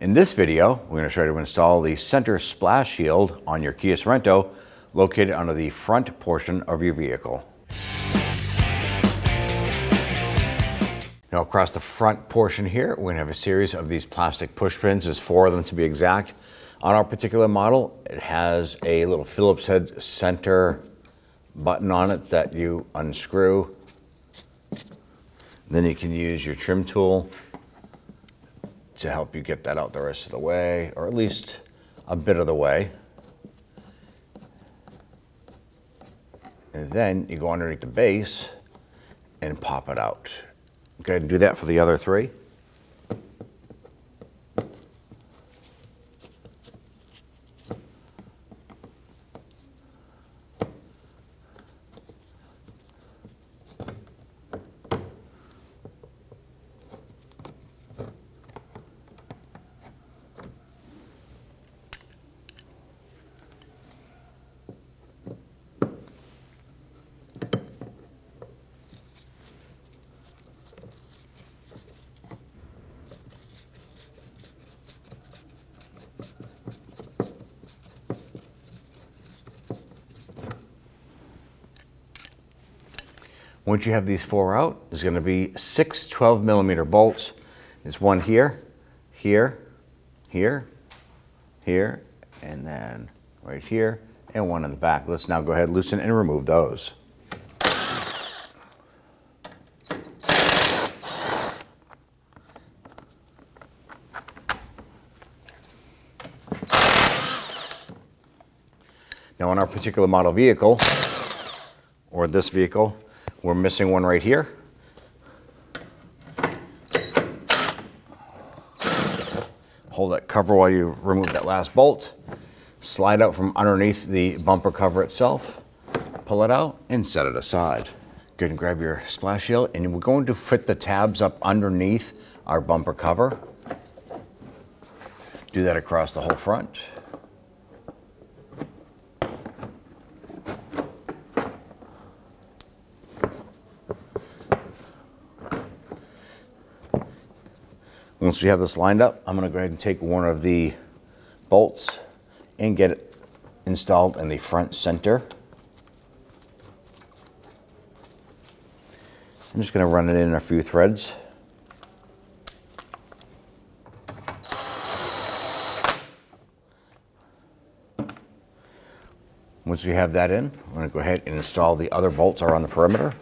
In this video, we're going to show you how to install the center splash shield on your Kia Sorento located under the front portion of your vehicle. Now across the front portion here, we're going to have a series of these plastic push pins. There's 4 of them to be exact. On our particular model, it has a little Phillips head center button on it that you unscrew. Then you can use your trim tool to help you get that out the rest of the way, or at least a bit of the way. And then you go underneath the base and pop it out. Go ahead and do that for the other 3. Once you have these 4 out, there's going to be 6 12mm bolts. There's one here, here, here, here, and then right here, and one in the back. Let's now go ahead, loosen and remove those. Now on our particular model vehicle, or this vehicle, we're missing one right here. Hold that cover while you remove that last bolt. Slide out from underneath the bumper cover itself. Pull it out and set it aside. Go ahead and grab your splash shield, and we're going to fit the tabs up underneath our bumper cover. Do that across the whole front. Once we have this lined up, I'm going to go ahead and take one of the bolts and get it installed in the front center. I'm just going to run it in a few threads. Once we have that in, I'm going to go ahead and install the other bolts around the perimeter.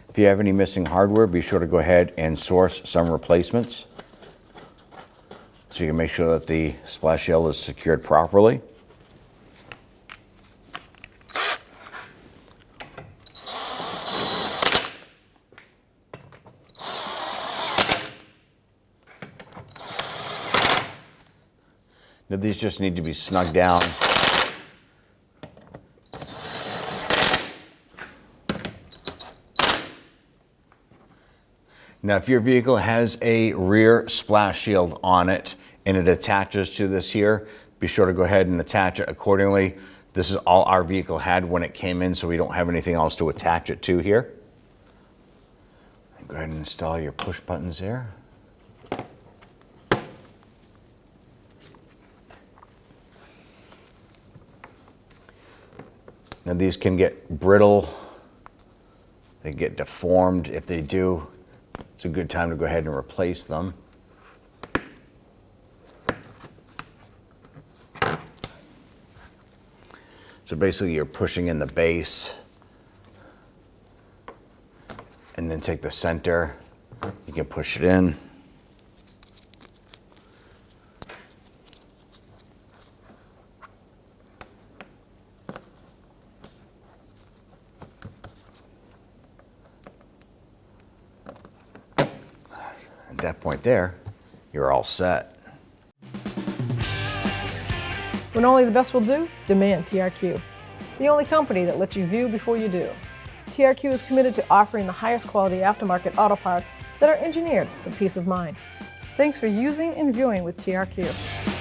If you have any missing hardware, be sure to go ahead and source some replacements so you can make sure that the splash shield is secured properly. Now these just need to be snugged down. Now, if your vehicle has a rear splash shield on it and it attaches to this here, be sure to go ahead and attach it accordingly. This is all our vehicle had when it came in, so we don't have anything else to attach it to here. Go ahead and install your push buttons there. Now, these can get brittle, they get deformed. If they do, it's a good time to go ahead and replace them. So basically you're pushing in the base and then take the center. You can push it in. At that point there, you're all set. When only the best will do, demand TRQ. The only company that lets you view before you do. TRQ is committed to offering the highest quality aftermarket auto parts that are engineered for peace of mind. Thanks for using and viewing with TRQ.